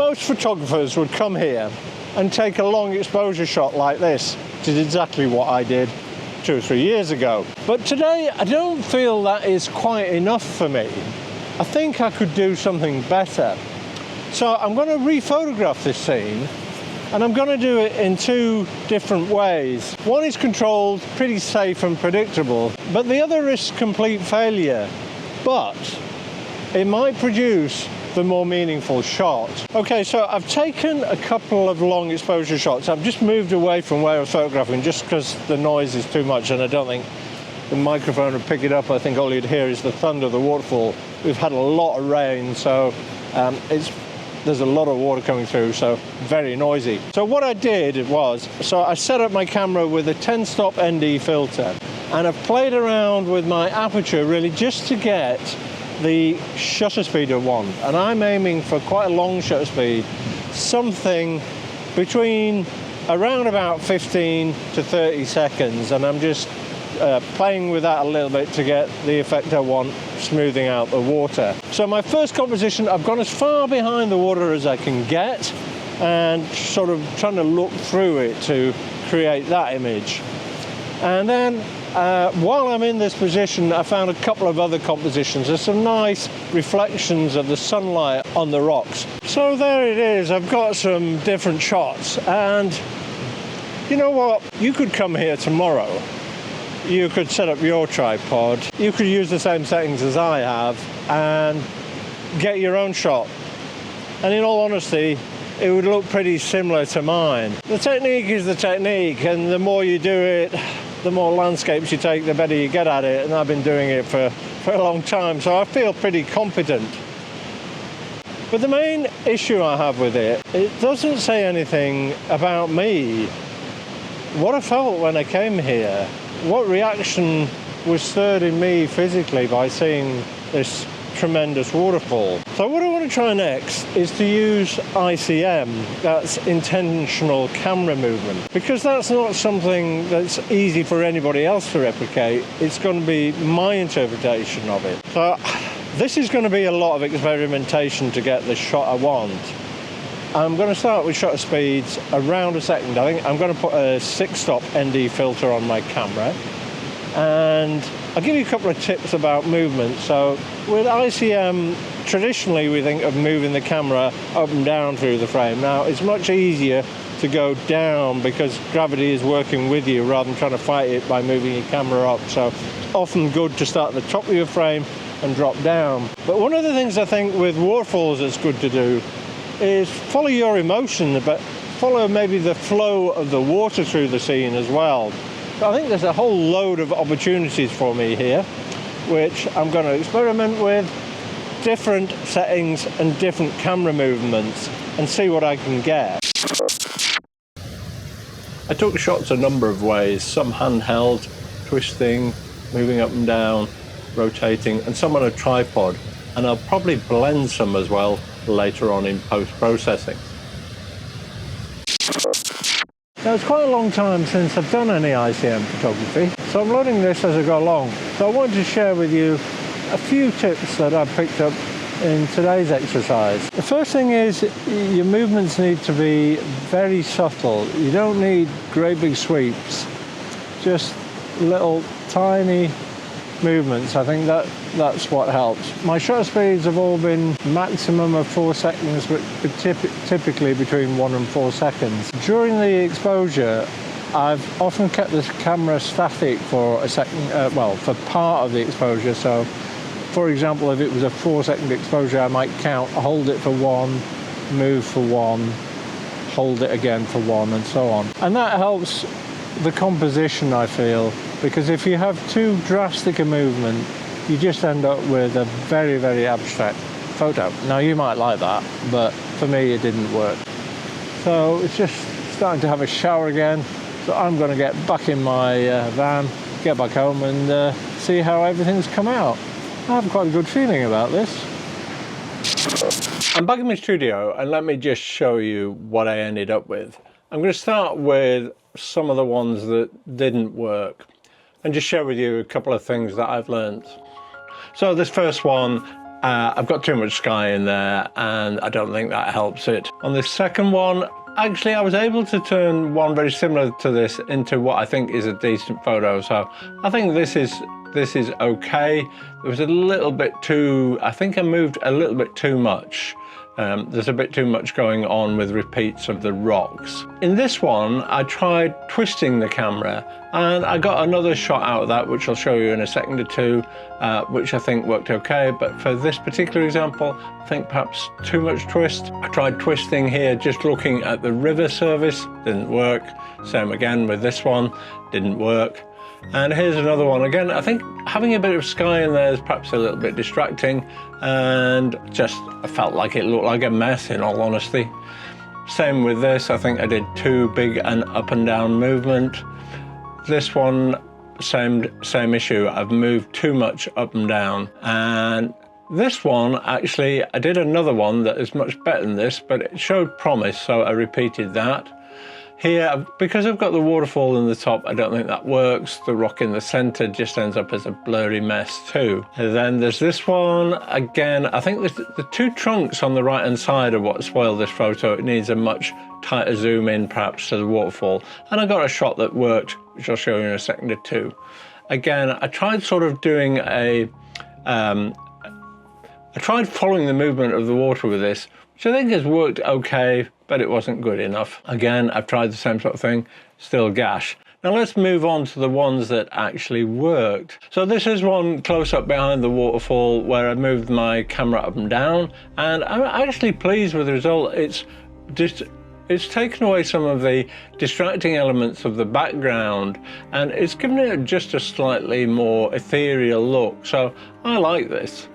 most photographers would come here and take a long exposure shot like this, which is exactly what I did 2 or 3 years ago. But today I don't feel that is quite enough for me. I think I could do something better. So I'm going to rephotograph this scene, and I'm going to do it in 2 different ways. One is controlled, pretty safe and predictable, but the other is complete failure. But it might produce the more meaningful shot. Okay, so I've taken a couple of long exposure shots. I've just moved away from where I was photographing just because the noise is too much and I don't think the microphone would pick it up. I think all you'd hear is the thunder of the waterfall. We've had a lot of rain, so there's a lot of water coming through, so very noisy. So what I did was, I set up my camera with a 10-stop ND filter, and I've played around with my aperture really just to get the shutter speed I want, and I'm aiming for quite a long shutter speed, something between around about 15 to 30 seconds, and I'm just playing with that a little bit to get the effect I want, smoothing out the water. So my first composition, I've gone as far behind the water as I can get and sort of trying to look through it to create that image. And then while I'm in this position, I found a couple of other compositions. There's some nice reflections of the sunlight on the rocks. So there it is. I've got some different shots. And you know what? You could come here tomorrow. You could set up your tripod. You could use the same settings as I have and get your own shot. And in all honesty, it would look pretty similar to mine. The technique is the technique, and the more you do it, the more landscapes you take, the better you get at it, and I've been doing it for a long time, so I feel pretty competent. But the main issue I have with it doesn't say anything about me. What I felt when I came here, what reaction was stirred in me physically by seeing this tremendous waterfall. So what I want to try next is to use ICM, that's intentional camera movement, because that's not something that's easy for anybody else to replicate. It's going to be my interpretation of it. So this is going to be a lot of experimentation to get the shot I want. I'm going to start with shutter speeds around a second. I think I'm going to put a 6-stop ND filter on my camera, and I'll give you a couple of tips about movement. So with ICM, traditionally we think of moving the camera up and down through the frame. Now it's much easier to go down because gravity is working with you rather than trying to fight it by moving your camera up. So it's often good to start at the top of your frame and drop down. But one of the things I think with waterfalls that's good to do is follow your emotion, but follow maybe the flow of the water through the scene as well. I think there's a whole load of opportunities for me here, which I'm going to experiment with, different settings and different camera movements, and see what I can get. I took shots a number of ways, some handheld, twisting, moving up and down, rotating, and some on a tripod, and I'll probably blend some as well later on in post-processing. Now, it's quite a long time since I've done any ICM photography, so I'm learning this as I go along. So I wanted to share with you a few tips that I've picked up in today's exercise. The first thing is your movements need to be very subtle. You don't need great big sweeps, just little tiny movements. I think that's what helps. My shutter speeds have all been maximum of 4 seconds, but typically between 1 and 4 seconds. During the exposure, I've often kept the camera static for a second, for part of the exposure. So, for example, if it was a 4-second exposure, I might count, hold it for 1, move for 1, hold it again for 1, and so on. And that helps the composition, I feel, because if you have too drastic a movement, you just end up with a very, very abstract photo. Now, you might like that, but for me, it didn't work. So it's just starting to have a shower again. So I'm going to get back in my van, get back home and see how everything's come out. I have quite a good feeling about this. I'm back in my studio, and let me just show you what I ended up with. I'm going to start with some of the ones that didn't work and just share with you a couple of things that I've learned. So this first one, I've got too much sky in there and I don't think that helps it. On this second one, actually I was able to turn one very similar to this into what I think is a decent photo. So I think this is okay. It was a little bit too, I think I moved a little bit too much. There's a bit too much going on with repeats of the rocks. In this one, I tried twisting the camera and I got another shot out of that, which I'll show you in a second or two, which I think worked okay. But for this particular example, I think perhaps too much twist. I tried twisting here, just looking at the river surface, didn't work. Same again with this one, didn't work. And here's another one. Again, I think having a bit of sky in there is perhaps a little bit distracting, and just I felt like it looked like a mess, in all honesty. Same with this. I think I did too big an up and down movement. This one, same issue. I've moved too much up and down. And this one, actually, I did another one that is much better than this, but it showed promise, so I repeated that. Here, because I've got the waterfall in the top, I don't think that works. The rock in the center just ends up as a blurry mess too. And then there's this one. Again, I think the two trunks on the right-hand side are what spoiled this photo. It needs a much tighter zoom in, perhaps, to the waterfall. And I got a shot that worked, which I'll show you in a second or two. Again, I tried sort of doing I tried following the movement of the water with this, which I think has worked okay, but it wasn't good enough. Again, I've tried the same sort of thing, still gash. Now let's move on to the ones that actually worked. So this is one close up behind the waterfall where I moved my camera up and down, and I'm actually pleased with the result. It's taken away some of the distracting elements of the background, and it's given it just a slightly more ethereal look. So I like this.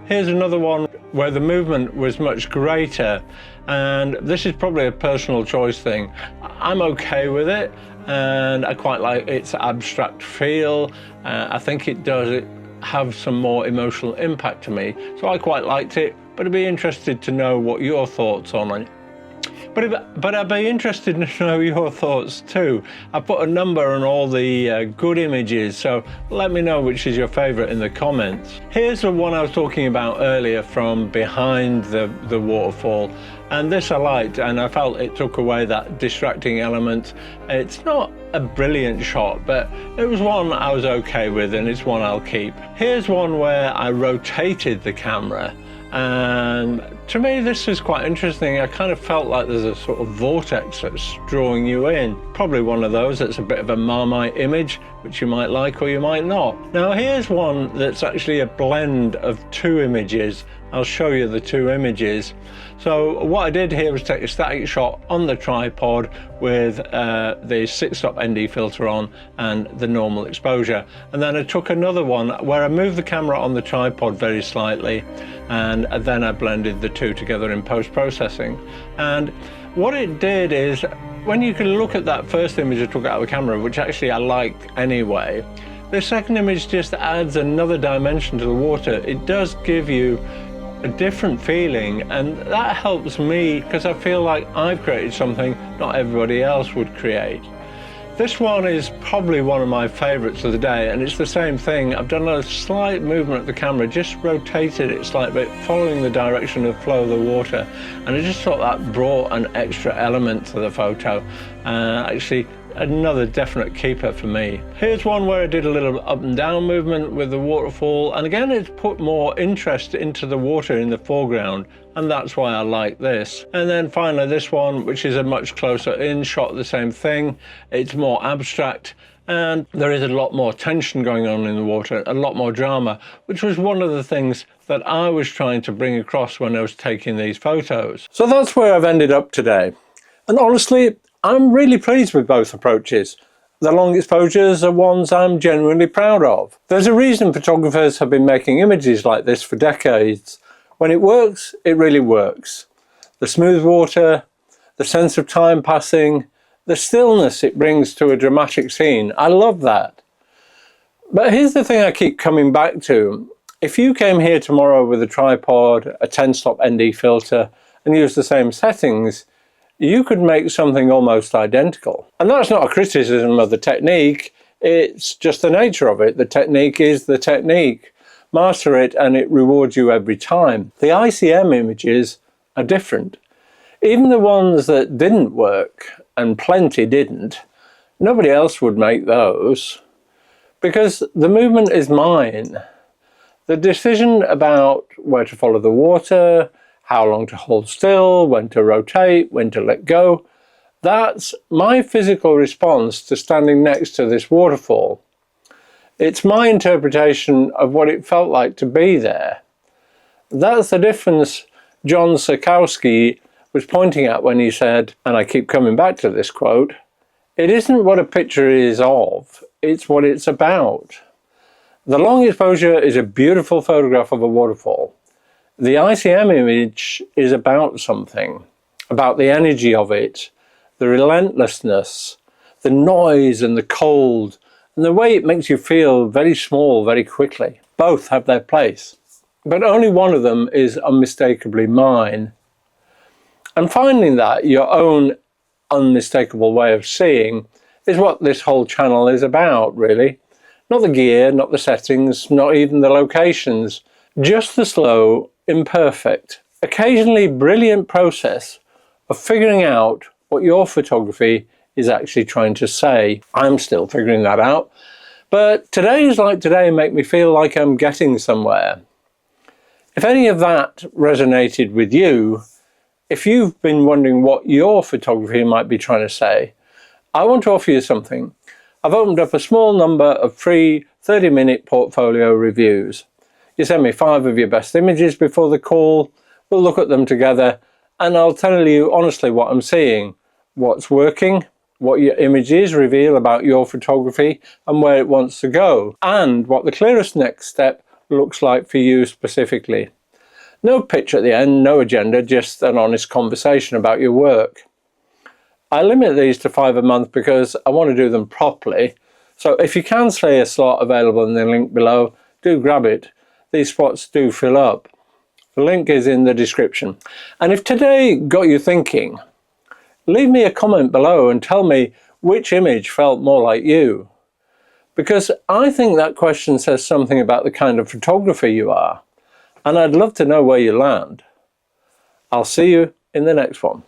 Here's another one where the movement was much greater, and this is probably a personal choice thing. I'm okay with it, and I quite like its abstract feel. I think it does have some more emotional impact to me, so I quite liked it, but I'd be interested to know what your thoughts on it. But I'd be interested to know your thoughts too. I put a number on all the good images, so let me know which is your favorite in the comments. Here's the one I was talking about earlier from behind the waterfall, and this I liked, and I felt it took away that distracting element. It's not a brilliant shot, but it was one I was okay with, and it's one I'll keep. Here's one where I rotated the camera, and to me this is quite interesting. I kind of felt like there's a sort of vortex that's drawing you in. Probably one of those that's a bit of a Marmite image, which you might like or you might not. Now here's one that's actually a blend of two images. I'll show you the two images. So what I did here was take a static shot on the tripod with the 6-stop ND filter on and the normal exposure. And then I took another one where I moved the camera on the tripod very slightly, and then I blended the two together in post-processing. And what it did is, when you can look at that first image I took out of the camera, which actually I liked anyway, the second image just adds another dimension to the water. It does give you a different feeling, and that helps me because I feel like I've created something not everybody else would create. This one is probably one of my favorites of the day, and it's the same thing. I've done a slight movement of the camera, just rotated it slightly, following the direction of flow of the water, and I just thought that brought an extra element to the photo. Actually, another definite keeper for me. Here's one where I did a little up and down movement with the waterfall, and again it's put more interest into the water in the foreground, and that's why I like this. And then finally this one, which is a much closer in shot, the same thing. It's more abstract, and there is a lot more tension going on in the water, a lot more drama, which was one of the things that I was trying to bring across when I was taking these photos. So that's where I've ended up today, and honestly I'm really pleased with both approaches. The long exposures are ones I'm genuinely proud of. There's a reason photographers have been making images like this for decades. When it works, it really works. The smooth water, the sense of time passing, the stillness it brings to a dramatic scene. I love that. But here's the thing I keep coming back to. If you came here tomorrow with a tripod, a 10-stop ND filter, and used the same settings, you could make something almost identical. And that's not a criticism of the technique, it's just the nature of it. The technique is the technique. master it and it rewards you every time. The ICM images are different. Even the ones that didn't work, and plenty didn't, nobody else would make those, because the movement is mine. The decision about where to follow the water, how long to hold still, when to rotate, when to let go, that's my physical response to standing next to this waterfall. It's my interpretation of what it felt like to be there. That's the difference John Sikowski was pointing at when he said, and I keep coming back to this quote, "It isn't what a picture is of, it's what it's about." The long exposure is a beautiful photograph of a waterfall. The ICM image is about something, about the energy of it, the relentlessness, the noise and the cold, and the way it makes you feel very small very quickly. Both have their place, but only one of them is unmistakably mine. And finding that, your own unmistakable way of seeing, is what this whole channel is about, really. Not the gear, not the settings, not even the locations, just the slow, imperfect, occasionally brilliant process of figuring out what your photography is actually trying to say. I'm still figuring that out, but today's like today make me feel like I'm getting somewhere. If any of that resonated with you, if you've been wondering what your photography might be trying to say, I want to offer you something. I've opened up a small number of free 30-minute portfolio reviews. You send me 5 of your best images before the call, we'll look at them together, and I'll tell you honestly what I'm seeing, what's working, what your images reveal about your photography and where it wants to go, and what the clearest next step looks like for you specifically. No pitch at the end, no agenda, just an honest conversation about your work. I limit these to 5 a month because I want to do them properly. So if you can see a slot available in the link below, do grab it. These spots do fill up. The link is in the description. And if today got you thinking, leave me a comment below and tell me which image felt more like you. Because I think that question says something about the kind of photographer you are. And I'd love to know where you land. I'll see you in the next one.